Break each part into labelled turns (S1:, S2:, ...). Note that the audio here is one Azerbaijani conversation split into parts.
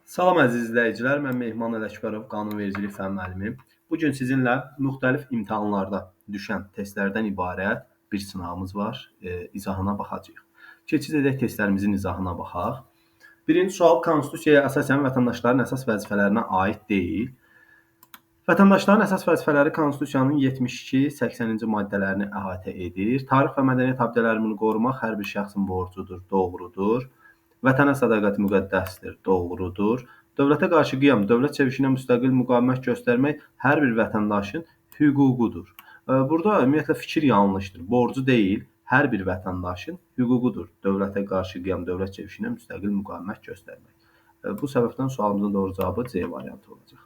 S1: Salam əziz izləyicilər, mən Mehman Ələkbərov, qanunvericilik fən müəllimiyim. Bu gün sizinlə müxtəlif imtahanlarda düşən testlərdən ibarət bir sınağımız var, izahına baxacağıq. Keçid edək testlərimizin izahına baxaq. Birinci sual Konstitusiyaya əsasən vətəndaşların əsas vəzifələrinə aid deyil. Vətəndaşların əsas vəzifələri Konstitusiyanın 72-80-ci maddələrini əhatə edir. Tarix və mədəniyyət abidələrini qorumaq hər bir şəxsin borcudur, doğrudur. Vətənə sədaqət müqəddəsdir, doğrudur. Dövlətə qarşı qiyam, dövlət çevrilişinə müstəqil müqavimət göstərmək hər bir vətəndaşın hüququdur. Burada ümumiyyətlə fikir yanlışdır. Borcu deyil, hər bir vətəndaşın hüququdur. Dövlətə qarşı qiyam, dövlət çevrilişinə müstəqil müqavimət göstərmək. Bu səbəbdən sualımızın doğru cavabı C variantı olacaq.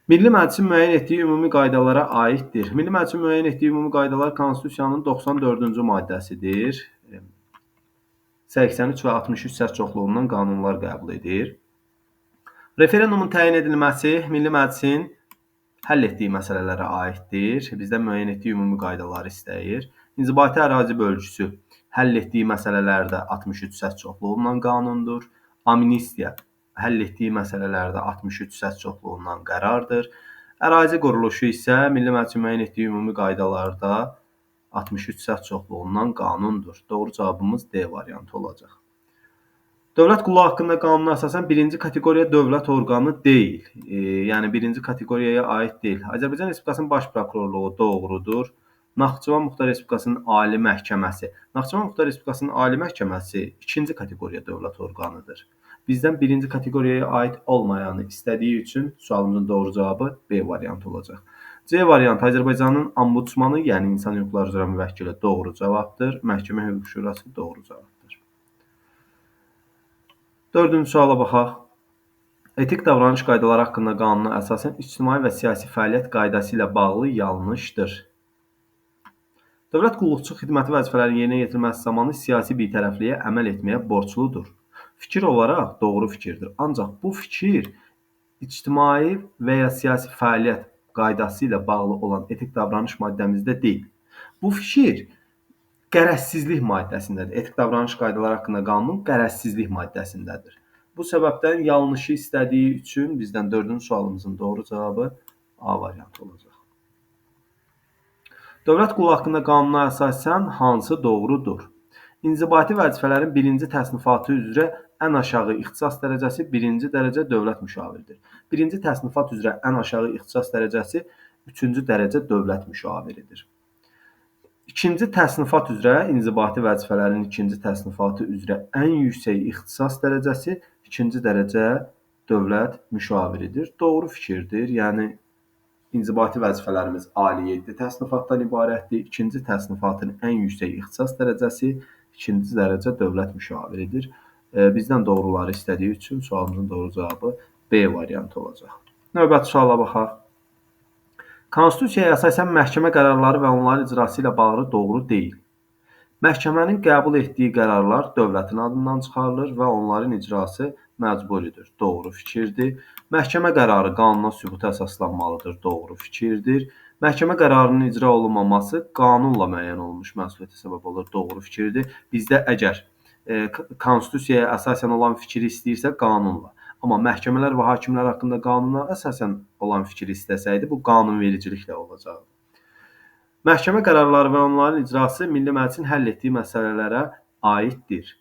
S1: Milli Məclisin müəyyən etdiyi ümumi qaydalara aiddir. Milli Məclisin müəyyən etdiyi ümumi qaydalar Konstitusiyanın 94-cü maddəsidir. 83 və 63 səs çoxluğundan qanunlar qəbul edir. Referendumun təyin edilməsi Milli Məclisin həll etdiyi məsələlərə aiddir. Bizdən müəyyən etdiyi ümumi qaydaları istəyir. İnzibati ərazi bölgüsü həll etdiyi məsələlərdə 63 səs çoxluğundan qanundur. Amnistiya həll etdiyi məsələlərdə 63 səs çoxluğundan qərardır. Ərazi quruluşu isə Milli Məclisin müəyyən etdiyi ümumi qaydalarda 63 səs çoxluğundan qanundur. Doğru cavabımız D variantı olacaq. Dövlət qulluğu haqqında qanuna əsasən birinci kateqoriya dövlət orqanı deyil. Yəni birinci kateqoriyaya aid deyil. Azərbaycan Respublikasının Baş Prokurorluğu doğrudur. Naxçıvan Muxtar Respublikasının Ali Məhkəməsi. Naxçıvan Muxtar Respublikasının Ali Məhkəməsi ikinci kateqoriya dövlət orqanıdır. Bizdən birinci kateqoriyaya aid olmayanı istədiyi üçün sualımızın doğru cavabı B variantı olacaq. C variantı Azərbaycanın ombudsmanı, yəni insan hüquqları üzrə müvəkkili doğru cavabdır. Məhkəmə Hüquq Şurası doğru cavabdır. Dördüncü suala baxaq. Etik davranış qaydaları haqqında qanuna əsasən ictimai və siyasi fəaliyyət qaydası ilə bağlı yanlışdır. Dövlət qulluqçu xidməti vəzifələrinin yerinə yetirilməsi zamanı siyasi birtərəfliyə əməl etməyə borcludur. Fikir olaraq doğru fikirdir. Ancaq bu fikir ictimai və ya siyasi fəaliyyət qaydası ilə bağlı olan etik davranış maddəmizdə deyil. Bu fikir qərəzsizlik maddəsindədir. Etik davranış qaydaları haqqında qanunun qərəzsizlik maddəsindədir. Bu səbəbdən yanlışı istədiyi üçün bizdən dördüncü sualımızın doğru cavabı A variantı olacaq. Dövlət qulluğu haqqında qanuna əsasən hansı doğrudur? İnzibati vəzifələrin birinci təsnifatı üzrə ən aşağı ixtisas dərəcəsi birinci dərəcə dövlət müşaviridir. Birinci təsnifat üzrə ən aşağı ixtisas dərəcəsi üçüncü dərəcə dövlət müşaviridir. İkinci təsnifat üzrə inzibati vəzifələrin ikinci təsnifatı üzrə ən yüksək ixtisas dərəcəsi ikinci dərəcə dövlət müşaviridir. Doğru fikirdir. Yəni İnzibati vəzifələrimiz ali 7 təsnifatdan ibarətdir. İkinci təsnifatın ən yüksək ixtisas dərəcəsi ikinci dərəcə dövlət müşaviridir. Bizdən doğruları istədiyi üçün sualımızın doğru cavabı B variantı olacaq. Növbəti suala baxaq. Konstitusiyaya əsasən məhkəmə qərarları və onların icrası ilə bağlı doğru deyil. Məhkəmənin qəbul etdiyi qərarlar dövlətin adından çıxarılır və onların icrası məcburidir. Doğru fikirdir. Məhkəmə qərarı qanuna sübuta əsaslanmalıdır. Doğru fikirdir. Məhkəmə qərarının icra olunmaması qanunla müəyyən olunmuş məsuliyyətə səbəb olur. Doğru fikirdir. Bizdə əgər Konstitusiyaya əsasən olan fikri istəyirsə qanunla. Amma məhkəmələr və hakimlər haqqında qanuna əsasən olan fikri istəsəydi bu qanunvericiliklə olacaqdı. Məhkəmə qərarları və onların icrası Milli Məclisin həll etdiyi məsələlərə aiddir.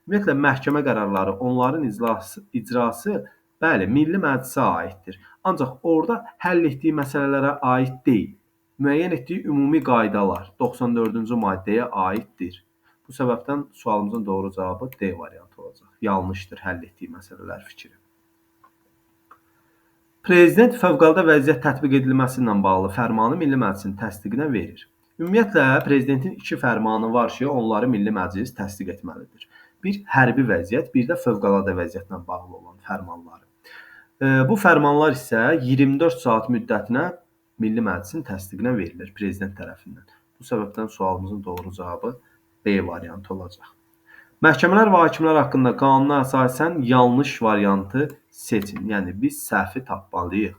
S1: Ümumiyyətlə, məhkəmə qərarları, onların icrası, bəli, Milli Məclisə aiddir. Ancaq orada həll etdiyi məsələlərə aid deyil. Müəyyən etdiyi ümumi qaydalar 94-cü maddəyə aiddir. Bu səbəbdən sualımızın doğru cavabı D variantı olacaq. Yanlışdır həll etdiyi məsələlər fikri. Prezident fövqəladə vəziyyət tətbiq edilməsi ilə bağlı fərmanı Milli Məclisin təsdiqinə verir. Ümumiyyətlə, prezidentin iki fərmanı var ki, onları Milli Məclis təsdiq etməlidir. Bir hərbi vəziyyət, bir də fövqəladə vəziyyətlə bağlı olan fərmanları. Bu fərmanlar isə 24 saat müddətinə Milli Məclisin təsdiqinə verilir prezident tərəfindən. Bu səbəbdən sualımızın doğru cavabı B variantı olacaq. Məhkəmələr və hakimlər haqqında qanuna əsasən yanlış variantı seçin. Yəni, biz səhvi tapmalıyıq.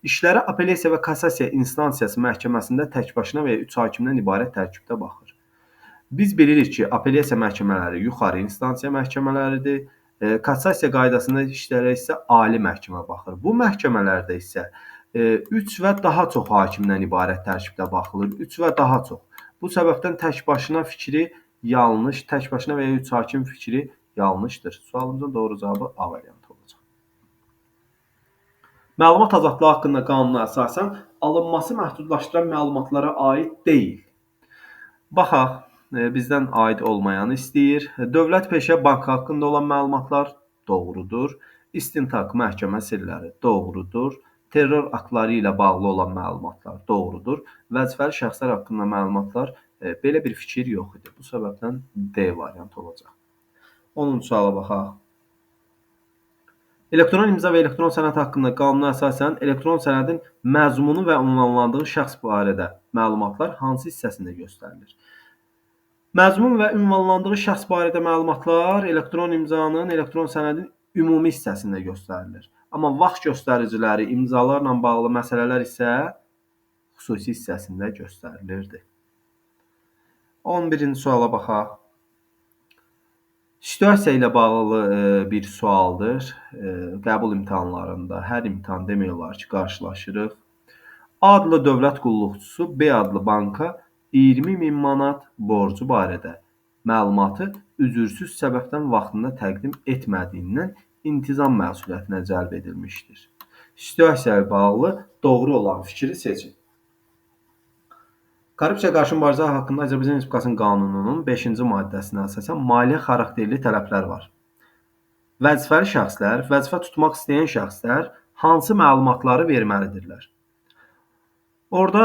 S1: İşlərə apellyasiya və kassasiya instansiyası məhkəməsində təkbaşına və ya 3 hakimdən ibarət tərkibdə baxır. Biz bilirik ki, apellyasiya məhkəmələri yuxarı instansiya məhkəmələridir. Kassasiya qaydasında işlərə isə ali məhkəmə baxır. Bu məhkəmələrdə isə 3 və daha çox hakimdən ibarət tərkibdə baxılır. 3 və daha çox. Bu səbəbdən tək başına fikri yanlış, tək başına və ya 3 hakim fikri yanlışdır. Sualımızın doğru cavabı A variantı olacaq. Məlumat azadlığı haqqında qanuna əsasən alınması məhdudlaşdıran məlumatlara aid deyil. Baxaq, bizdən aid olmayanı istəyir. Dövlət peşə bankı haqqında olan məlumatlar doğrudur. İstintaq məhkəmə sirləri doğrudur. Terror aktları ilə bağlı olan məlumatlar doğrudur. Vəzifəli şəxslər haqqında məlumatlar belə bir fikir yox idi. Bu səbəbdən D variantı olacaq. 10-cu suala baxaq. Elektron imza və elektron sənəd haqqında qanuna əsasən elektron sənədin məzmunu və ünvanlandığı şəxs barədə məlumatlar hansı hissəsində göstərilir? Məzmun və ünvanlandığı şəxs barədə məlumatlar elektron imzanın, elektron sənədin ümumi hissəsində göstərilir. Amma vaxt göstəriciləri, imzalarla bağlı məsələlər isə xüsusi hissəsində göstərilirdi. 11-ci suala baxaq. Situasiya ilə bağlı bir sualdır. Qəbul imtahanlarında hər imtahan demək olar ki, qarşılaşırıq. A adlı dövlət qulluqçusu B adlı banka 20.000 manat borcu barədə məlumatı üzürsüz səbəbdən vaxtında təqdim etmədiyindən intizam məsuliyyətinə cəlb edilmişdir. Situasiya ilə bağlı doğru olan fikri seçin. Korrupsiya qarşı mübarizə haqqında Azərbaycan Respublikasının qanununun 5-ci maddəsinə əsasən maliyyə xarakterli tələblər var. Vəzifəli şəxslər, vəzifə tutmaq istəyən şəxslər hansı məlumatları verməlidirlər? Orada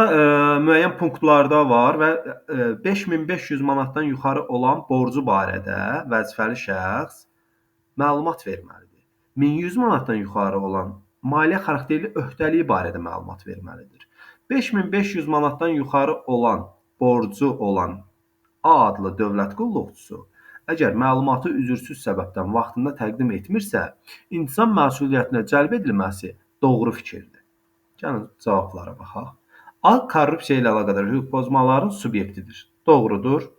S1: müəyyən punktlarda var və 5500 manatdan yuxarı olan borcu barədə vəzifəli şəxs məlumat verməlidir. 1100 manatdan yuxarı olan maliyyə xarakterli öhdəliyi barədə məlumat verməlidir. 5500 manatdan yuxarı olan borcu olan A adlı dövlət qulluqçusu əgər məlumatı üzürsüz səbəbdən vaxtında təqdim etmirsə, intizam məsuliyyətinə cəlb edilməsi doğru fikirdir. Gəlin cavablara baxaq. A. Korrupsiya ilə əlaqədar hüquq pozmaların subyektidir. Doğrudur.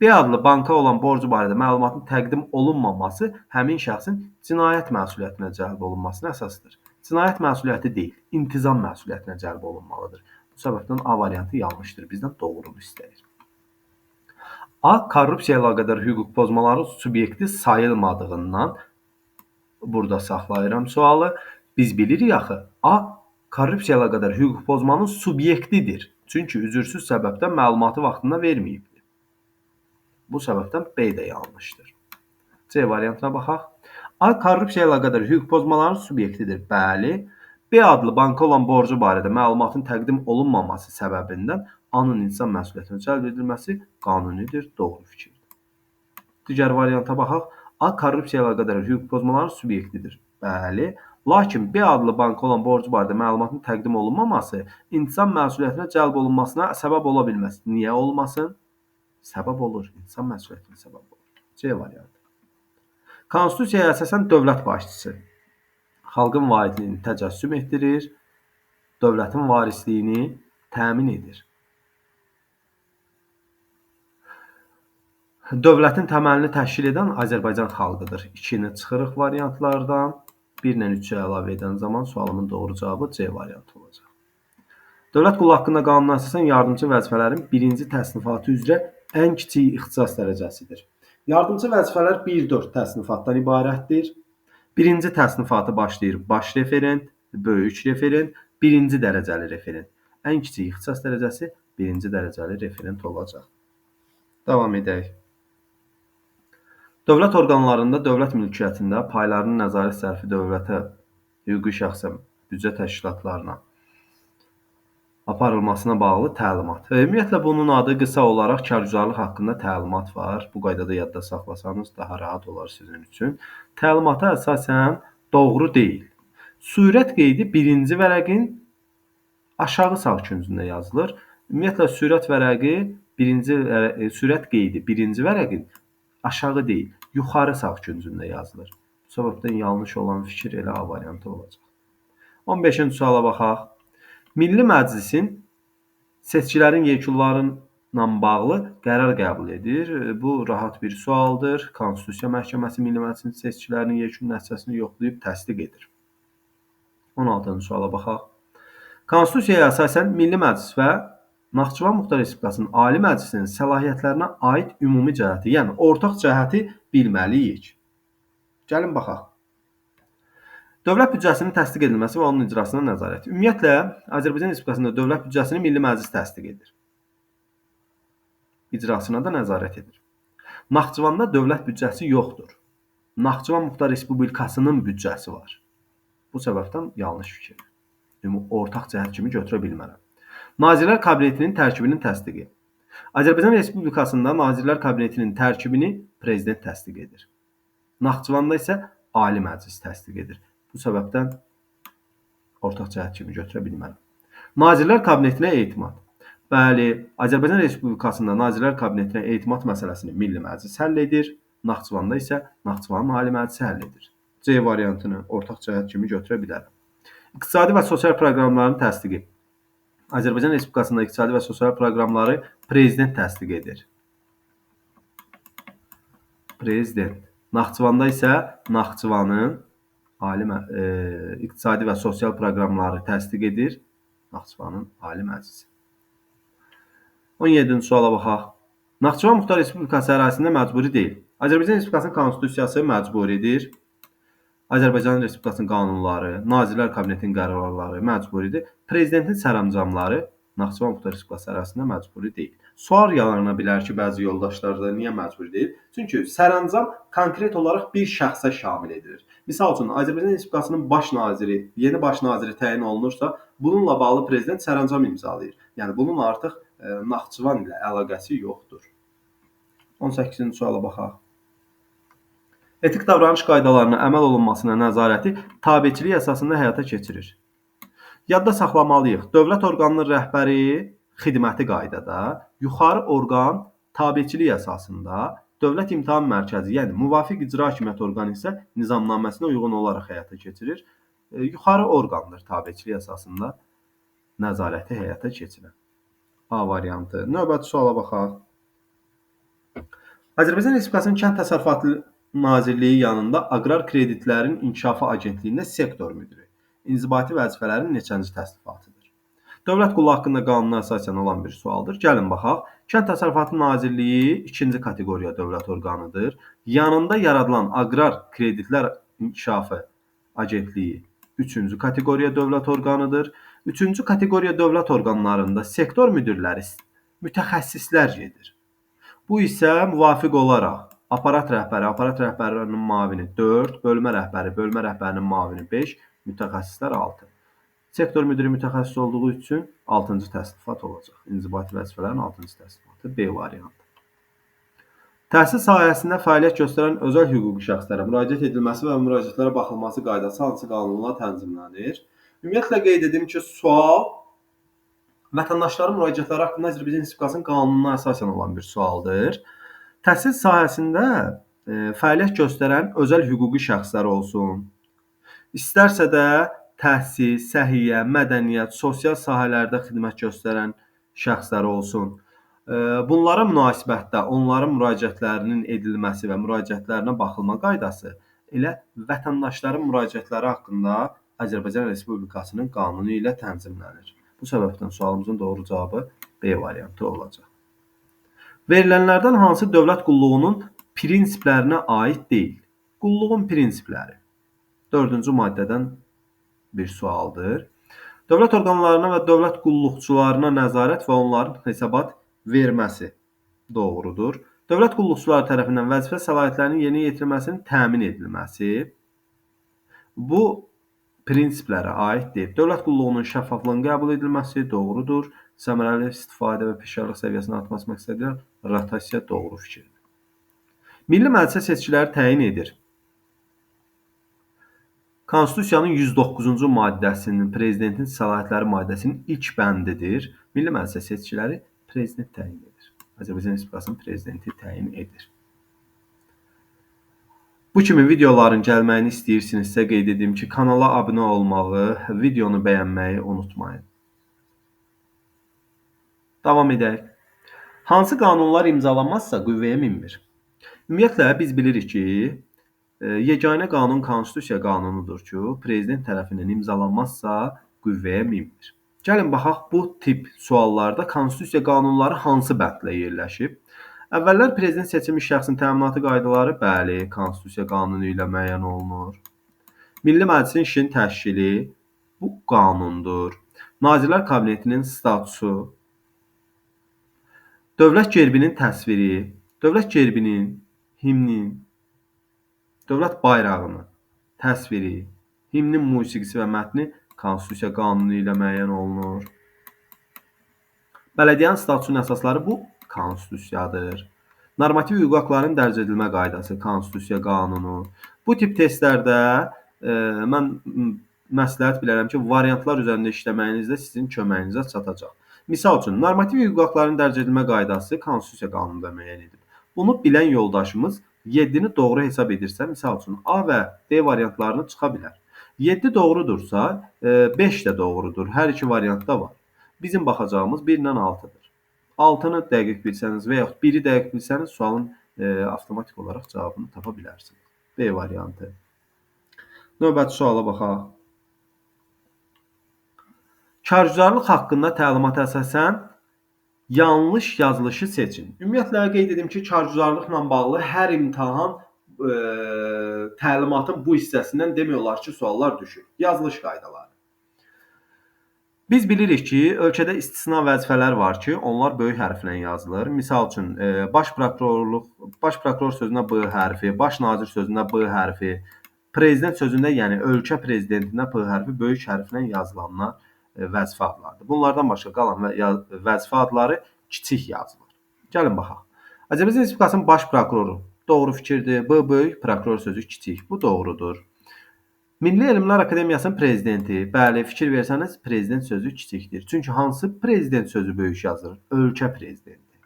S1: B adlı banka olan borcu barədə məlumatın təqdim olunmaması həmin şəxsin cinayət məsuliyyətinə cəlb olunmasına əsasdır. Cinayət məsuliyyəti deyil, intizam məsuliyyətinə cəlb olunmalıdır. Bu səbəbdən A variantı yanlışdır. Bizdən doğrunu istəyir. A. Korrupsiya ilə əlaqədar hüquq pozmaların subyekti sayılmadığından burada saxlayıram sualı. Biz bilirik axı, A. Korrupsiya ilə əlaqədar hüquq pozmanın subyektidir. Çünki üzürsüz səbəbdən məlumatı vaxtında verməyibdir. Bu səbəbdən B də yanlışdır. C variantına baxaq. A. Korrupsiya ilə əlaqədar hüquq pozmaların subyektidir. Bəli. B adlı banka olan borcu barədə məlumatın təqdim olunmaması səbəbindən A-nın intizam məsuliyyətinə cəlb edilməsi qanunidir, doğru fikirdir. Digər varianta baxaq. A. Korrupsiya ilə əlaqədar hüquq pozmaların subyektidir. Bəli. Lakin B adlı banka olan borcu barədə məlumatın təqdim olunmaması intizam məsuliyyətinə cəlb olunmasına səbəb ola bilməz. Niyə olmasın? Səbəb olur. İntizam məsuliyyətinə səbəb olur. C variantı. Konstitusiyaya əsasən dövlət başçısı xalqın vahidliyini təcəssüm etdirir, dövlətin varisliyini təmin edir. Dövlətin təməlini təşkil edən Azərbaycan xalqıdır. 2-ni çıxırıq variantlardan. 1 ilə 3-ü əlavə edən zaman sualımın doğru cavabı C variantı olacaq. Dövlət qulluğu haqqında qanuna əsasən yardımçı vəzifələrin birinci təsnifatı üzrə ən kiçik ixtisas dərəcəsidir. Yardımçı vəzifələr 1-4 təsnifatdan ibarətdir. Birinci təsnifatı başlayır baş referent, böyük referent, birinci dərəcəli referent. Ən kiçik ixtisas dərəcəsi birinci dərəcəli referent olacaq. Davam edək. Dövlət orqanlarında dövlət mülkiyyətində paylarının nəzarət sərfi dövlətə, hüquqi şəxsə, büdcə təşkilatlarına aparılmasına bağlı təlimat. Ümumiyyətlə bunun adı qısa olaraq kargüzarlıq haqqında təlimat var. Bu qaydada yadda saxlasanız daha rahat olar sizin üçün. Təlimata əsasən doğru deyil. Sürət qeydi birinci vərəqin aşağı sağ küncündə yazılır. Ümumiyyətlə sürət qeydi birinci vərəqin aşağı deyil, yuxarı sağ küncündə yazılır. Bu səbəbdən yanlış olan fikir elə A variantı olacaq. 15-ci suala baxaq. Milli Məclisin seçkilərin bağlı qərar qəbul edir. Bu rahat bir sualdır. Konstitusiya Məhkəməsi Milli Məclisin seçkilərinin yekun nəticəsini yoxlayıb təsdiq edir. 16-cı suala baxaq. Konstitusiyaya əsasən Milli Məclis və Naxçıvan Muxtar Respublikasının Ali Məclisinin səlahiyyətlərinə aid ümumi cəhəti, yəni ortaq cəhəti bilməliyik. Gəlin baxaq. Dövlət büdcəsinin təsdiq edilməsi və onun icrasına nəzarət. Ümumiyyətlə, Azərbaycan Respublikasında dövlət büdcəsini Milli Məclis təsdiq edir. İcrasına da nəzarət edir. Naxçıvanda dövlət büdcəsi yoxdur. Naxçıvan Muxtar Respublikasının büdcəsi var. Bu səbəbdən yanlış fikirdir. Ortaq cəhət kimi götürə bilmərəm. Nazirlər Kabinetinin tərkibinin təsdiqi. Azərbaycan Respublikasında Nazirlər Kabinetinin tərkibini prezident təsdiq edir. Naxçıvanda isə Ali Məclis təsdiq edir. Bu səbəbdən ortaq cəhət kimi götürə bilmərəm. Nazirlər Kabinetinə etimad. Bəli, Azərbaycan Respublikasında Nazirlər Kabinetinə etimad məsələsini Milli Məclis həll edir. Naxçıvanda isə Naxçıvanın Ali Məclisi həll edir. C variantını ortaq cəhət kimi götürə bilərəm. İqtisadi və sosial proqramların təsdiqi. Azərbaycan Respublikasında iqtisadi və sosial proqramları prezident təsdiq edir. Prezident. Naxçıvanda isə Naxçıvanın iqtisadi və sosial proqramları təsdiq edir. Naxçıvanın Ali Məclisi. 17-ci suala baxaq. Naxçıvan Muxtar Respublikası ərazisində məcburi deyil. Azərbaycan Respublikasının Konstitusiyası məcburidir. Azərbaycan Respublikasının qanunları, Nazirlər Kabinetinin qərarları məcburidir. Prezidentin sərəncamları Naxçıvan Muxtar Respublikası ərazisində məcburi deyil. Sual yarana bilər ki, bəzi yoldaşlarda niyə məcburi deyil? Çünki sərəncam konkret olaraq bir şəxsə şamil edilir. Misal üçün, Azərbaycan Respublikasının baş naziri, yeni baş naziri təyin olunursa, bununla bağlı prezident sərəncam imzalayır. Yəni, bunun artıq Naxçıvan ilə əlaqəsi yoxdur. 18-ci suala baxaq. Etik davranış qaydalarına əməl olunmasına nəzarəti tabeçilik əsasında həyata keçirir. Yadda saxlamalıyıq. Dövlət orqanının rəhbəri xidməti qaydada, yuxarı orqan tabeçilik əsasında, Dövlət İmtahan Mərkəzi, yəni müvafiq icra hakimiyyət orqanı isə nizamnaməsinə uyğun olaraq həyata keçirir. Yuxarı orqandır tabeçilik əsasında nəzarəti həyata keçirən. A variantı. Növbəti suala baxaq. Azərbaycan Respublikasının Kənd Təsərrüfatı Nazirliyi yanında Aqrar Kreditlərin İnkişafı Agentliyində sektor müdiri. İnzibati vəzifələrin neçənci təsnifatıdır? Dövlət qulluğu haqqında qanuna əsasən olan bir sualdır. Gəlin baxaq. Kənd Təsərrüfatı Nazirliyi ikinci kateqoriya dövlət orqanıdır. Yanında yaradılan Aqrar Kreditlər İnkişafı Agentliyi üçüncü kateqoriya dövlət orqanıdır. Üçüncü kateqoriya dövlət orqanlarında sektor müdirləri mütəxəssislər gedir. Bu isə müvafiq olaraq aparat rəhbəri, aparat rəhbərinin müavini 4, bölmə rəhbərinin müavini 5, mütəxəssislər 6. Sektor müdiri mütəxəssis olduğu üçün 6-cı təsnifat olacaq. İnzibati vəzifələrin 6-cı təsnifatı B variantı. Təhsil sahəsində fəaliyyət göstərən özəl hüquqi şəxslərə müraciət edilməsi və müraciətlərə baxılması qaydası hansı qanunla tənzimlənir? Ümumiyyətlə qeyd edim ki, sual vətəndaşların müraciətləri haqqında Azərbaycan Respublikasının qanununa əsasən olan bir sualdır. Təhsil sahəsində fəaliyyət göstərən özəl hüquqi şəxslər olsun. İstərsə də təhsil, səhiyyə, mədəniyyət, sosial sahələrdə xidmət göstərən şəxslər olsun. Bunlara münasibətdə onların müraciətlərinin edilməsi və müraciətlərinə baxılma qaydası elə vətəndaşların müraciətləri haqqında Azərbaycan Respublikasının qanunu ilə tənzimlənir. Bu səbəbdən sualımızın doğru cavabı B variantı olacaq. Verilənlərdən hansı dövlət qulluğunun prinsiplərinə aid deyil? Qulluğun prinsipləri 4-cü maddədən bir sualdır. Dövlət orqanlarına və dövlət qulluqçularına nəzarət və onların hesabat verməsi doğrudur. Dövlət qulluqçuları tərəfindən vəzifə səlahiyyətlərinin yerinə yetirilməsinin təmin edilməsi bu prinsiplərə aiddir. Dövlət qulluğunun şəffaflığın qəbul edilməsi doğrudur. Səmərəli istifadə və peşəkarlıq səviyyəsinin artması məqsədilə rotasiya doğru fikirdir. Milli Məclisə seçkiləri təyin edir. Konstitusiyanın 109-cu maddəsinin, prezidentin səlahiyyətləri maddəsinin ilk bəndidir. Milli Məclisə seçkiləri prezident təyin edir. Azərbaycan Respublikasının prezidenti təyin edir. Bu kimi videoların gəlməyini istəyirsinizsə qeyd edim ki, kanala abunə olmağı, videonu bəyənməyi unutmayın. Davam edək. Hansı qanunlar imzalanmazsa qüvvəyə minmir? Ümumiyyətlə biz bilirik ki, yeganə qanun konstitusiya qanunudur ki, prezident tərəfindən imzalanmazsa qüvvəyə minmir. Gəlin baxaq bu tip suallarda konstitusiya qanunları hansı bəndlə yerləşib? Əvvəllər prezident seçilmiş şəxsin təminatı qaydaları bəli, konstitusiya qanunu ilə müəyyən olunur. Milli Məclisin işinin təşkili bu qanundur. Nazirlər Kabinetinin statusu, dövlət gerbinin təsviri, dövlət gerbinin, himnin, dövlət bayrağının təsviri, himnin musiqisi və mətni konstitusiya qanunu ilə müəyyən olunur. Bələdiyyənin statusunun əsasları bu konstitusiyadır. Normativ hüquq haqlarının dərc edilmə qaydası konstitusiya qanunu. Bu tip testlərdə mən məsləhət bilərəm ki, variantlar üzərində işləməyinizdə sizin köməyinizə çatacaq. Misal üçün, normativ hüquq haqlarının dərc edilmə qaydası konstitusiya qanununda müəyyən edilir. Bunu bilən yoldaşımız 7-ni doğru hesab edirsə, misal üçün, A və D variantlarını çıxa bilər. 7 doğrudursa, 5 də doğrudur. Hər iki variantda var. Bizim baxacağımız 1 ilə 6-dır. 6-nı dəqiq bilsəniz və yaxud 1-i dəqiq bilsəniz, sualın avtomatik olaraq cavabını tapa bilərsiniz. B variantı. Növbəti suala baxaq. Kargüzarlıq haqqında təlimata əsasən yanlış yazılışı seçin. Ümumiyyətlə qeyd edim ki, kargüzarlıqla bağlı hər imtahan təlimatın bu hissəsindən demək olar ki, suallar düşür. Yazılış qaydaları. Biz bilirik ki, ölkədə istisna vəzifələr var ki, onlar böyük hərflə yazılır. Misal üçün, baş prokuror sözünə B hərfi, baş nazir sözünə B hərfi, prezident sözündə, yəni ölkə prezidentinə P hərfi böyük hərflə yazılanlar vəzifə adlarıdır. Bunlardan başqa qalan vəzifə adları kiçik yazılır. Gəlin baxaq. Azərbaycan Respublikasının baş prokuroru doğru fikirdir. B böyük, prokuror sözü kiçik. Bu doğrudur. Milli Elmlər Akademiyasının prezidenti. Bəli, fikir versəniz, prezident sözü kiçikdir. Çünki hansı prezident sözü böyük yazılır? Ölkə prezidenti.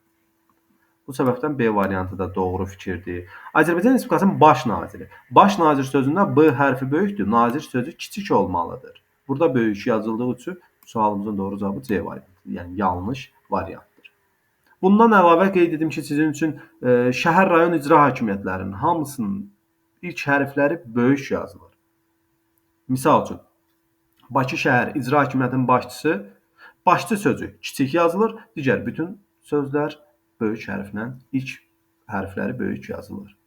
S1: Bu səbəbdən B variantı da doğru fikirdir. Azərbaycan Respublikasının baş naziri. Baş nazir sözündə B hərfi böyükdür, nazir sözü kiçik olmalıdır. Burada böyük yazıldığı üçün sualımızın doğru cavabı C variantıdır. Yəni yanlış variantdır. Bundan əlavə qeyd edim ki, sizin üçün şəhər rayon icra hakimiyyətlərinin hamısının ilk hərfləri böyük yazılır. Misal üçün, Bakı şəhər icra hakimiyyətinin başçı sözü kiçik yazılır, digər bütün sözlər böyük hərflə, ilk hərfləri böyük yazılır.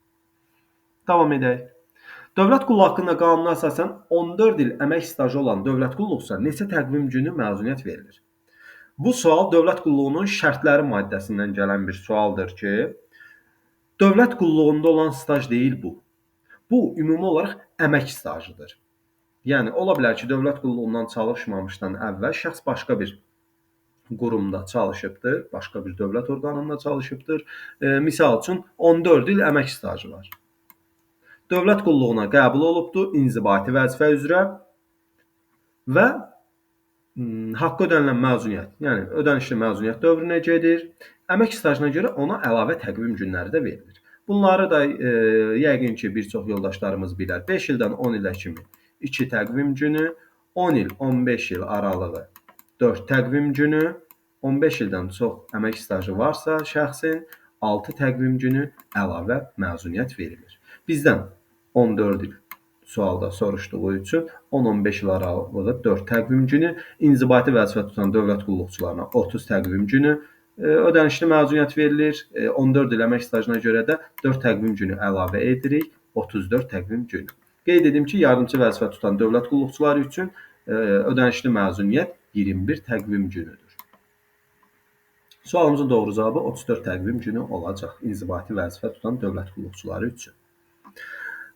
S1: Davam edək. Dövlət qulluğu haqqında qanuna əsasən 14 il əmək stajı olan dövlət qulluqçusa neçə təqvim günü məzuniyyət verilir? Bu sual dövlət qulluğunun şərtləri maddəsindən gələn bir sualdır ki, dövlət qulluğunda olan staj deyil bu. Bu, ümumi olaraq əmək stajıdır. Yəni, ola bilər ki, dövlət qulluğundan çalışmamışdan əvvəl şəxs başqa bir qurumda çalışıbdır, başqa bir dövlət orqanında çalışıbdır. Misal üçün, 14 il əmək stajı var. Dövlət qulluğuna qəbul olubdur, inzibati vəzifə üzrə və haqqı ödənilən məzuniyyət, yəni ödənişli məzuniyyət dövrünə gedir. Əmək stajına görə ona əlavə təqvim günləri də verilir. Bunları da yəqin ki, bir çox yoldaşlarımız bilər. 5 ildən 10 ilə kimi 2 təqvim günü, 10 il, 15 il aralığı 4 təqvim günü, 15 ildən çox əmək stajı varsa şəxsin 6 təqvim günü əlavə məzuniyyət verilir. Bizdən 14 il sualda soruşduğu üçün 10-15 il aralığı 4 təqvim günü, inzibati vəzifə tutan dövlət qulluqçularına 30 təqvim günü ödənişli məzuniyyət verilir. 14 il əmək stajına görə də 4 təqvim günü əlavə edirik, 34 təqvim günü. Qeyd edim ki, yardımçı vəzifə tutan dövlət qulluqçuları üçün ödənişli məzuniyyət 21 təqvim günüdür. Sualımızın doğru cavabı 34 təqvim günü olacaq inzibati vəzifə tutan dövlət qulluqçuları üçün.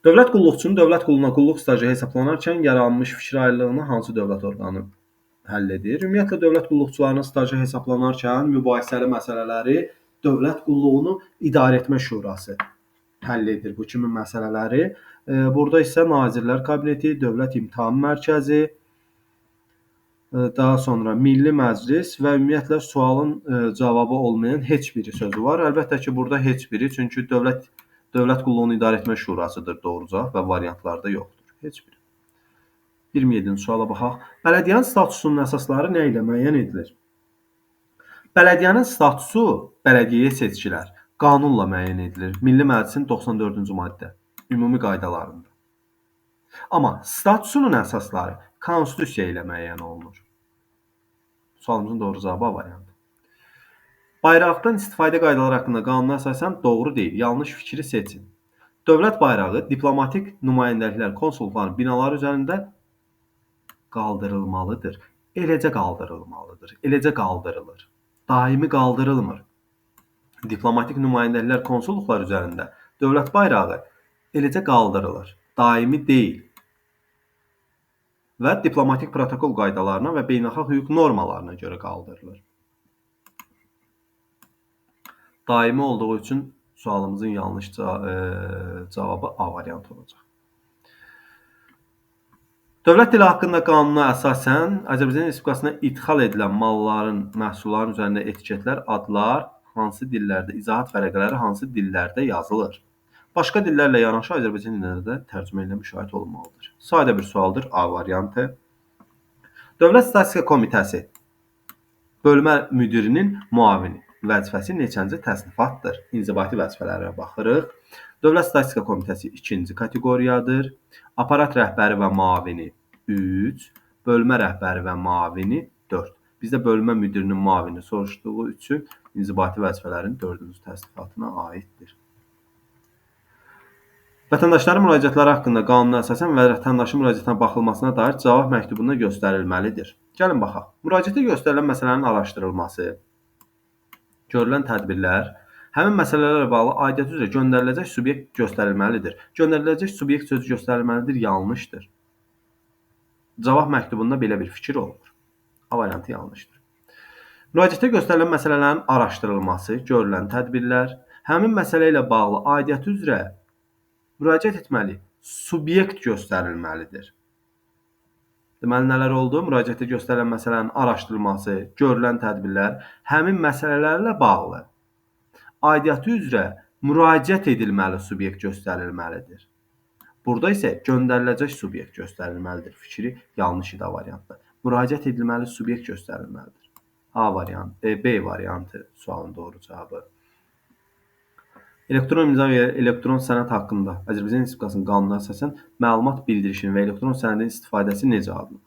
S1: Dövlət qulluqçunun dövlət qulluğuna qulluq stajı hesablanarkən yaranmış fikir ayrılığını hansı dövlət orqanı həll edir? Ümumiyyətlə, dövlət qulluqçularının stajı hesablanarkən mübahisəli məsələləri Dövlət Qulluğunu İdarə Etmə Şurası həll edir bu kimi məsələləri. Burada isə Nazirlər Kabineti, Dövlət İmtahan Mərkəzi, daha sonra Milli Məclis və ümumiyyətlə sualın cavabı olmayan heç biri sözü var. Əlbəttə ki, burada heç biri, çünki Dövlət Qulluğunu İdarə Etmə Şurasıdır doğru cavab və variantlarda yoxdur. Heç biri. 27-ci suala baxaq. Bələdiyyənin statusunun əsasları nə ilə müəyyən edilir? Bələdiyyənin statusu bələdiyyəyə seçkilər qanunla müəyyən edilir. Milli Məclisin 94-cü maddə ümumi qaydalarında. Amma statusunun əsasları konstitusiya ilə müəyyən olunur. Sualımızın doğru cavabı A variantı. Bayraqdan istifadə qaydaları haqqında qanuna əsasən doğru deyil, yanlış fikri seçin. Dövlət bayrağı diplomatik nümayəndəliklər, konsulluqların binaları üzərində qaldırılmalıdır. Eləcə qaldırılmalıdır. Eləcə qaldırılır. Daimi qaldırılmır. Diplomatik nümayəndəliklər, konsulluqlar üzərində dövlət bayrağı eləcə qaldırılır. Daimi deyil. Və diplomatik protokol qaydalarına və beynəlxalq hüquq normalarına görə qaldırılır. Daimi olduğu üçün sualımızın yanlış cavabı A variantı olacaq. Dövlət dili haqqında qanuna əsasən Azərbaycan Respublikasına idxal edilən malların, məhsulların üzərində etiketlər, adlar hansı dillərdə, izahat vərəqələri hansı dillərdə yazılır? Başqa dillərlə yanaşı Azərbaycan dilində də tərcümə ilə müşahidə olunmalıdır. Sadə bir sualdır, A variantı. Dövlət Statistika Komitəsi bölmə müdirinin müavini vəzifəsi neçənci təsnifatdır? İnzibati vəzifələrə baxırıq. Dövlət Statistika Komitəsi 2-ci kateqoriyadır. Aparat rəhbəri və müavini 3, bölmə rəhbəri və müavini 4. Bizdə bölmə müdirinin müavini soruşduğu üçün inzibati vəzifələrin 4-cü təsnifatına aiddir. Vətəndaşların müraciətləri haqqında qanuna əsasən vətəndaşın müraciətinə baxılmasına dair cavab məktubunda göstərilməlidir. Gəlin baxaq. Müraciətə göstərilən məsələnin araşdırılması, görülən tədbirlər, həmin məsələlərlə bağlı aidiyyəti üzrə göndəriləcək subyekt göstərilməlidir. Göndəriləcək subyekt sözü göstərilməlidir, yanlışdır. Cavab məktubunda belə bir fikir olmur. A variantı yanlışdır. Müraciətə göstərilən məsələlərin araşdırılması, görülən tədbirlər, həmin məsələ ilə bağlı aidiyyəti üzrə müraciət etməli, subyekt göstərilməlidir. Deməli, nələr oldu? Müraciətə göstərilən məsələnin araşdırılması, görülən tədbirlər, həmin məsələlərlə bağlı aidiyyəti üzrə müraciət edilməli subyekt göstərilməlidir. Burada isə göndəriləcək subyekt göstərilməlidir. Fikri yanlış idi A variantda. Müraciət edilməli subyekt göstərilməlidir. A variantı, B variantı sualın doğru cavabı. Elektron imza və elektron sənəd haqqında Azərbaycan Respublikasının qanununa əsasən məlumat bildirişinin və elektron sənədin istifadəsi necə alınır?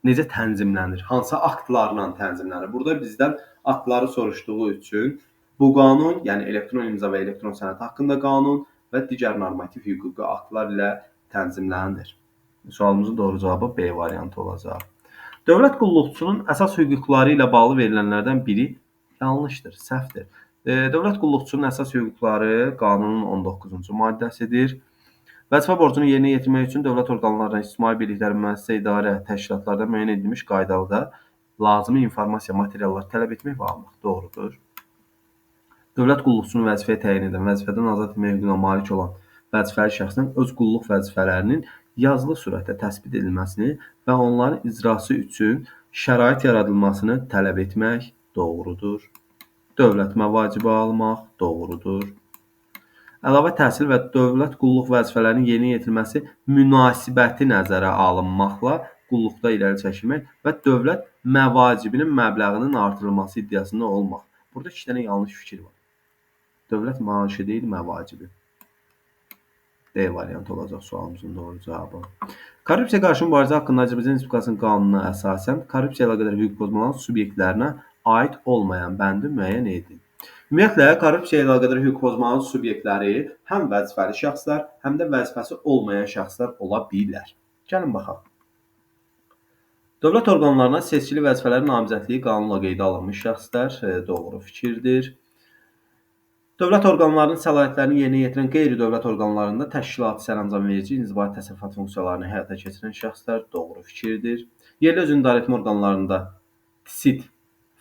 S1: Necə tənzimlənir? Hansı aktlarla tənzimlənir? Burada bizdən aktları soruşduğu üçün bu qanun, yəni elektron imza və elektron sənəd haqqında qanun və digər normativ hüquqi aktlar ilə tənzimlənir. Sualımızın doğru cavabı B variantı olacaq. Dövlət qulluqçunun əsas hüquqları ilə bağlı verilənlərdən biri yanlışdır, səhvdir. Dövlət qulluqçunun əsas hüquqları qanunun 19-cu maddəsidir. Vəzifə borcunu yerinə yetirmək üçün dövlət orqanlarından, ictimai birliklərin, müəssisə, idarə, təşkilatlarda müəyyən edilmiş qaydada lazımi informasiya, materiallar tələb etmək və almaq doğrudur. Dövlət qulluqçunun vəzifəyə təyin edən, vəzifədən azad etmə hüququna malik olan vəzifəli şəxsdən öz qulluq vəzifələrinin yazılı surətdə təsbit edilməsini və onların icrası üçün şərait yaradılmasını tələb etmək doğrudur. Dövlət məvacibi almaq doğrudur. Əlavə təhsil və dövlət qulluq vəzifələrinin yerinə yetirilməsi münasibəti nəzərə alınmaqla qulluqda irəli çəkilmək və dövlət məvacibinin məbləğinin artırılması iddiasında olmaq. Burada 2 dənə yanlış fikir var. Dövlət maaşı deyil, məvacibi. D variantı olacaq sualımızın doğru cavabı. Korrupsiya qarşı mübarizə haqqında Azərbaycan Respublikasının qanununa əsasən korrupsiya ilə qədər hüquq pozmaların subyektlərinə aid olmayan bəndi müəyyən edin. Ümumiyyətlə, korrupsiya ilə qədər hüquq pozmaların subyektləri həm vəzifəli şəxslər, həm də vəzifəsi olmayan şəxslər ola bilirlər. Gəlin baxaq. Dövlət orqanlarına seçkili vəzifələrin namizədliyi qanunla qeydə alınmış şəxslər doğru fikirdir. Dövlət orqanlarının səlahiyyətlərini yerinə yetirən qeyri-dövlət orqanlarında təşkilati sərəncamverici, inzibati təsərrüfat funksiyalarını həyata keçirən şəxslər doğru fikirdir. Yerli özünü idarəetmə orqanlarında TİSİT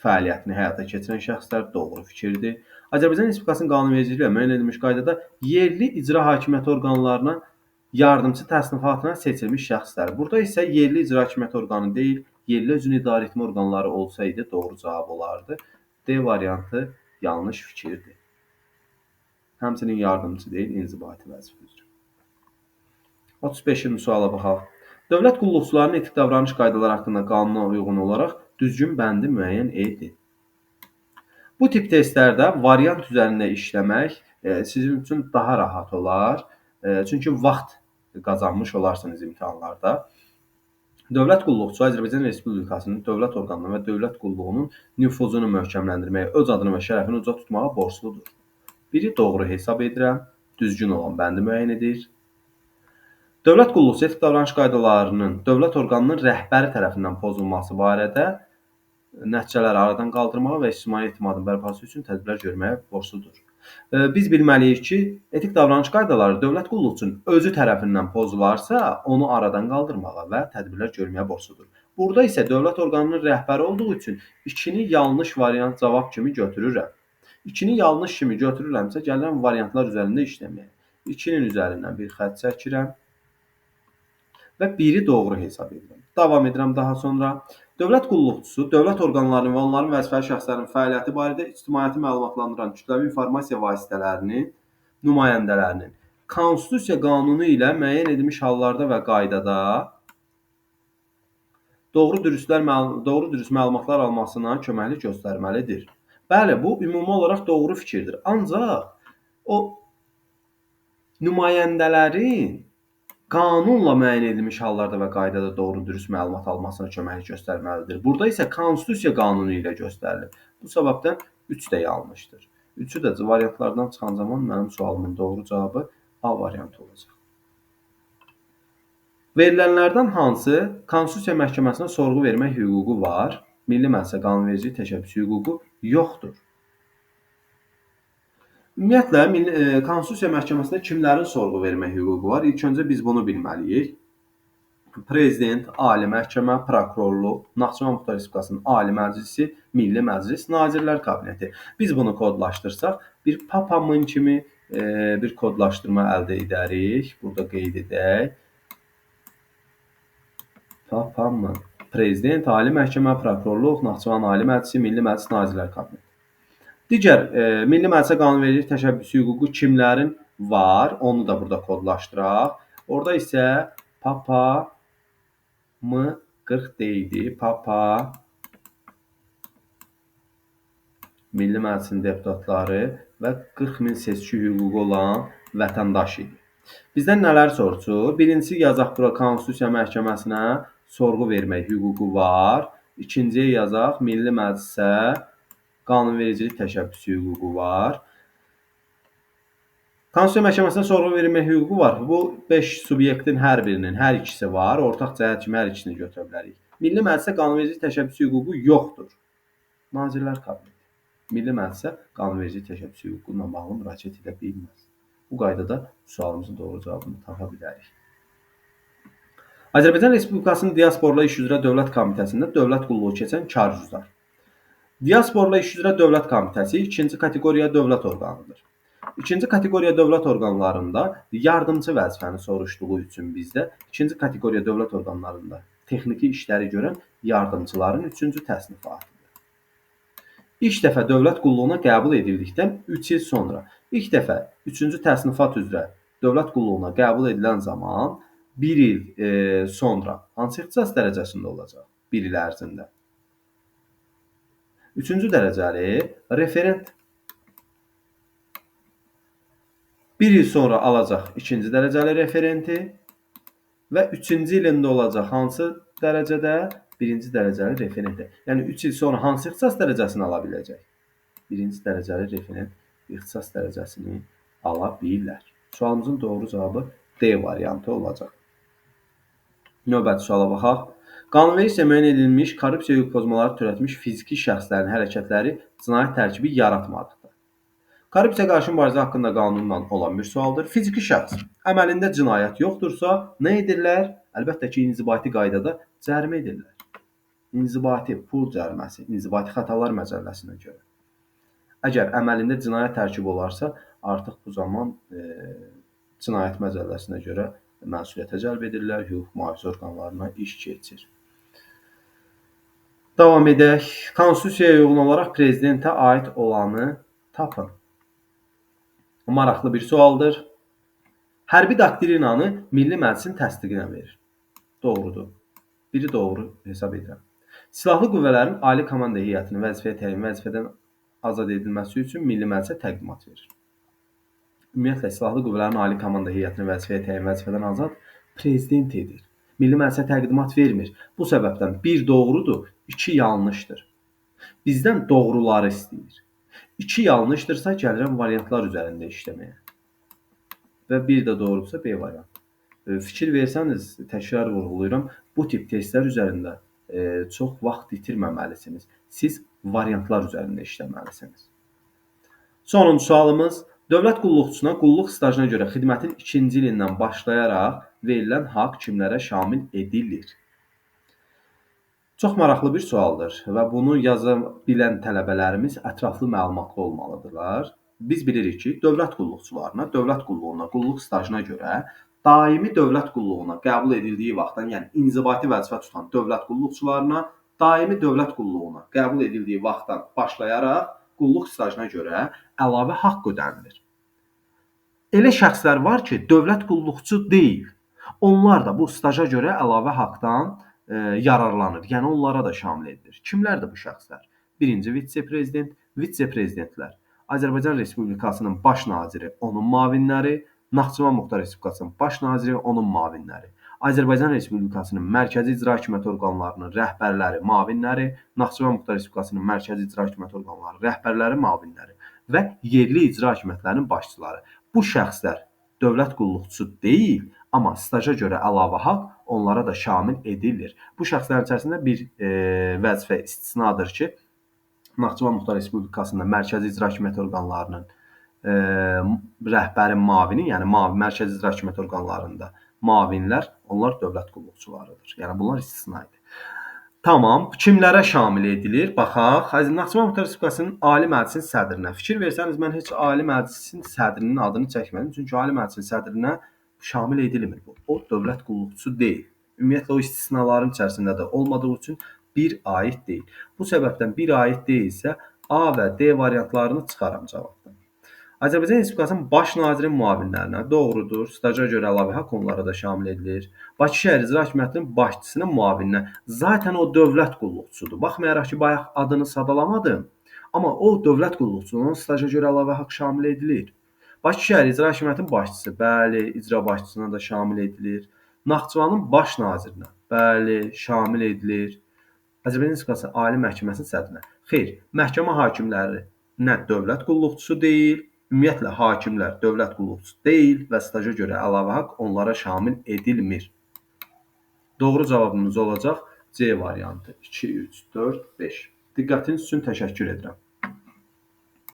S1: fəaliyyətini həyata keçirən şəxslər doğru fikirdir. Azərbaycan Respublikasının qanunvericiliyi ilə müəyyən edilmiş qaydada yerli icra hakimiyyəti orqanlarına yardımçı təsnifatına seçilmiş şəxslər. Burada isə yerli icra hakimiyyəti orqanı deyil, yerli özünü idarəetmə orqanları olsaydı doğru cavab olardı. D variantı yanlış fikirdir. Həmçinin yardımçı deyil, inzibati vəzifə üzrə. 35-ci suala baxaq. Dövlət qulluqçularının etik davranış qaydaları haqqında qanuna uyğun olaraq düzgün bəndi müəyyən edin. Bu tip testlərdə variant üzərində işləmək sizin üçün daha rahat olar. Çünki vaxt qazanmış olarsınız imtahanlarda. Dövlət qulluqçusu Azərbaycan Respublikasının dövlət orqanlarına və dövlət qulluğunun nüfuzunu möhkəmləndirməyə, öz adını və şərəfini uca tutmağa borcludur. Biri doğru hesab edirəm, düzgün olan bəndi müəyyən edir. Dövlət qulluqçu etik davranış qaydalarının dövlət orqanının rəhbəri tərəfindən pozulması barədə nəticələri aradan qaldırmağa və ictimai etimadın bərpası üçün tədbirlər görməyə borcludur. Biz bilməliyik ki, etik davranış qaydaları dövlət qulluqçunun özü tərəfindən pozularsa, onu aradan qaldırmağa və tədbirlər görməyə borcludur. Burada isə dövlət orqanının rəhbəri olduğu üçün 2-ni yanlış variant cavab kimi götürürəm. 2-ni yanlış kimi götürürəmsə, gəlirəm variantlar üzərində işləməyə. 2-nin üzərindən bir xətt çəkirəm və 1-i doğru hesab edirəm. Davam edirəm daha sonra. Dövlət qulluqçusu dövlət orqanlarının və onların vəzifəli şəxslərinin fəaliyyəti barədə ictimaiyyəti məlumatlandıran kütləvi informasiya vasitələrinin nümayəndələrinin Konstitusiya qanunu ilə müəyyən edilmiş hallarda və qaydada doğru dürüst məlumatlar almasına köməklik göstərməlidir. Bəli, bu ümumi olaraq doğru fikirdir. Ancaq o nümayəndələrin qanunla müəyyən edilmiş hallarda və qaydada doğru dürüst məlumat almasına köməklik göstərməlidir. Burada isə Konstitusiya qanunu ilə göstərilir. Bu səbəbdən 3 də yanlışdır. 3-ü də variantlardan çıxan zaman mənim sualımın doğru cavabı A variantı olacaq. Verilənlərdən hansı Konstitusiya məhkəməsinə sorğu vermək hüququ var? Milli Məclisə qanunvericilik təşəbbüsü hüququ yoxdur. Ümumiyyətlə, Konstitusiya məhkəməsində kimlərin sorğu vermək hüququ var? İlk öncə biz bunu bilməliyik. Prezident, Ali Məhkəmə, Prokurorluq, Naxçıvan Muxtar Respublikasının Ali Məclisi, Milli Məclis, Nazirlər Kabineti. Biz bunu kodlaşdırsaq, bir papamın kimi bir kodlaşdırma əldə edərik. Burada qeyd edək. Papamın. Prezident, Ali Məhkəmə, Prokurorluq, Naxçıvan Ali Məclisi, Milli Məclis, Nazirlər Kabineti. Digər Milli Məclisə qanunvericilik təşəbbüsü hüququ kimlərin var? Onu da burada kodlaşdıraq. Orada isə Papa mı 40 deyildi. Papa Milli Məclisin deputatları və 40.000 seçki hüququ olan vətəndaş idi. Bizdən nələr soruşur? Birincisi yazaq bura Konstitusiya məhkəməsinə sorğu vermək hüququ var. İkinciyə yazaq Milli Məclisə qanunvericilik təşəbbüsü hüququ var. Konstitusiya məhkəməsinə sorğu vermək hüququ var. Bu 5 subyektin hər birinin, hər ikisi var. Ortaq cəhət kimi hər ikisini götürə bilərik. Milli Məclisə qanunvericilik təşəbbüsü hüququ yoxdur. Nazirlər Kabineti. Milli Məclisə qanunvericilik təşəbbüsü hüququ ilə bağlı müraciət edə bilməz. Bu qaydada sualımızın doğru cavabını tapa bilərik. Azərbaycan Respublikasının Diasporla İş üzrə Dövlət Komitəsində dövlət qulluğu keçən kargüzar. Diasporla İş üzrə Dövlət Komitəsi ikinci kateqoriya dövlət orqanıdır. İkinci kateqoriya dövlət orqanlarında yardımçı vəzifəni soruşduğu üçün bizdə ikinci kateqoriya dövlət orqanlarında texniki işləri görən yardımçıların 3-cü təsnifatıdır. İlk dəfə dövlət qulluğuna qəbul edildikdən 3 il sonra, ilk dəfə 3-cü təsnifat üzrə dövlət qulluğuna qəbul edilən zaman 1 il sonra hansı ixtisas dərəcəsində olacaq? 1 il ərzində. 3-cü dərəcəli referent 1 il sonra alacaq 2-ci dərəcəli referenti və 3-cü ilində olacaq hansı dərəcədə? 1-ci dərəcəli referenti. Yəni 3 il sonra hansı ixtisas dərəcəsini ala biləcək? 1-ci dərəcəli referent ixtisas dərəcəsini ala bilirlər. Sualımızın doğru cavabı D variantı olacaq. Növbəti suala baxaq. Qanunvericiliklə müəyyən edilmiş korrupsiya hüquq pozmaları törətmiş fiziki şəxslərin hərəkətləri cinayət tərkibi yaratmadıqdır. Korrupsiya qarşı mübarizə haqqında qanunla olan bir sualdır. Fiziki şəxs əməlində cinayət yoxdursa, nə edirlər? Əlbəttə ki, inzibati qaydada cərimə edirlər. İnzibati pul cəriməsi, inzibati xətalar məcəlləsinə görə. Əgər əməlində cinayət tərkibi olarsa, artıq bu zaman cinayət məcəlləsinə görə məsuliyyətə cəlb edirlər, hüquq mühafizə orqanlarına iş keçir. Davam edək. Konstitusiyaya uyğun olaraq prezidentə aid olanı tapın. Maraqlı bir sualdır. Hərbi doktrinanı Milli Məclisin təsdiqinə verir. Doğrudur. Biri doğru hesab edirəm. Silahlı qüvvələrin ali komanda heyətini vəzifəyə təyin, vəzifədən azad edilməsi üçün Milli Məclisə təqdimat verir. Ümumiyyətlə, Silahlı Qüvvələrin Ali Komanda Heyətini vəzifəyə təyin vəzifədən azad Prezident edir. Milli Məclisə təqdimat vermir. Bu səbəbdən 1 doğrudur, 2 yanlışdır. Bizdən doğruları istəyir. 2 yanlışdırsa gəlirəm variantlar üzərində işləməyə. Və 1 də doğrudursa B variantı. Fikir versəniz, təkrar vurğulayıram, bu tip testlər üzərində çox vaxt itirməməlisiniz. Siz variantlar üzərində işləməlisiniz. Sonuncu sualımız, dövlət qulluqçusuna qulluq stajına görə xidmətin 2-ci ilindən başlayaraq verilən haqq kimlərə şamil edilir? Çox maraqlı bir sualdır və bunu yaza bilən tələbələrimiz ətraflı məlumatlı olmalıdırlar. Biz bilirik ki, dövlət qulluqçularına, dövlət qulluğuna, qulluq stajına görə daimi dövlət qulluğuna qəbul edildiyi vaxtdan, yəni inzibati vəzifə tutan dövlət qulluqçularına daimi dövlət qulluğuna qəbul edildiyi vaxtdan başlayaraq qulluq stajına görə əlavə haqq ödənilir. Elə şəxslər var ki, dövlət qulluqçu deyil. Onlar da bu staja görə əlavə haqqdan yararlanır. Yəni onlara da şamil edilir. Kimlərdir bu şəxslər? Birinci vitse-prezident, vitse-prezidentlər. Azərbaycan Respublikasının baş naziri, onun müavinləri, Naxçıvan Muxtar Respublikasının baş naziri, onun müavinləri. Azərbaycan Respublikasının mərkəzi icra hakimiyyəti orqanlarının rəhbərləri, müavinləri, Naxçıvan Muxtar Respublikasının mərkəzi icra hakimiyyəti orqanları rəhbərləri, müavinləri və yerli icra hakimiyyətlərinin başçıları. Bu şəxslər dövlət qulluqçusu deyil, amma staja görə əlavə haqq onlara da şamil edilir. Bu şəxslərin içərisində bir vəzifə istisnadır ki, Naxçıvan Muxtar Respublikasında mərkəzi icra hakimiyyəti orqanlarının rəhbəri müavini, yəni mərkəzi icra hakimiyyəti orqanlarında müavinlər, onlar dövlət qulluqçularıdır. Yəni bunlar istisna edir. Tamam, kimlərə şamil edilir? Baxaq, Naxçıvan Muxtar Respublikasının Ali Məclisin sədrinə. Fikir versəniz, mən heç Ali Məclisin sədrinin adını çəkmədim. Çünki Ali Məclisin sədrinə şamil edilmir. O dövlət qulluqçusu deyil. Ümumiyyətlə, o istisnaların içərisində də olmadığı üçün bir aid deyil. Bu səbəbdən bir aid deyilsə, A və D variantlarını çıxaram cavabdan. Azərbaycan Respublikasının baş naziri müavinlərinə doğrudur. Staja görə əlavə haqq onlara da şamil edilir. Bakı şəhər icra hakimiyyətinin başçısının müavininə zaten o dövlət qulluqçusudur. Baxmayaraq ki, bayaq adını sadalamadım, amma o dövlət qulluqçusunun staja görə əlavə haqq şamil edilir. Bakı şəhər icra hakimiyyətinin başçısı, bəli, icra başçısına da şamil edilir. Naxçıvanın baş nazirinə, bəli, şamil edilir. Azərbaycan Respublikası Ali Məhkəməsinin sədrinə. Xeyr, məhkəmə hakimləri nə dövlət qulluqçusu deyil, ümumiyyətlə hakimlər dövlət qulluqçusu deyil və staja görə əlavə haqq onlara şamil edilmir. Doğru cavabımız olacaq C variantı. 2, 3, 4, 5. Diqqətiniz üçün təşəkkür edirəm.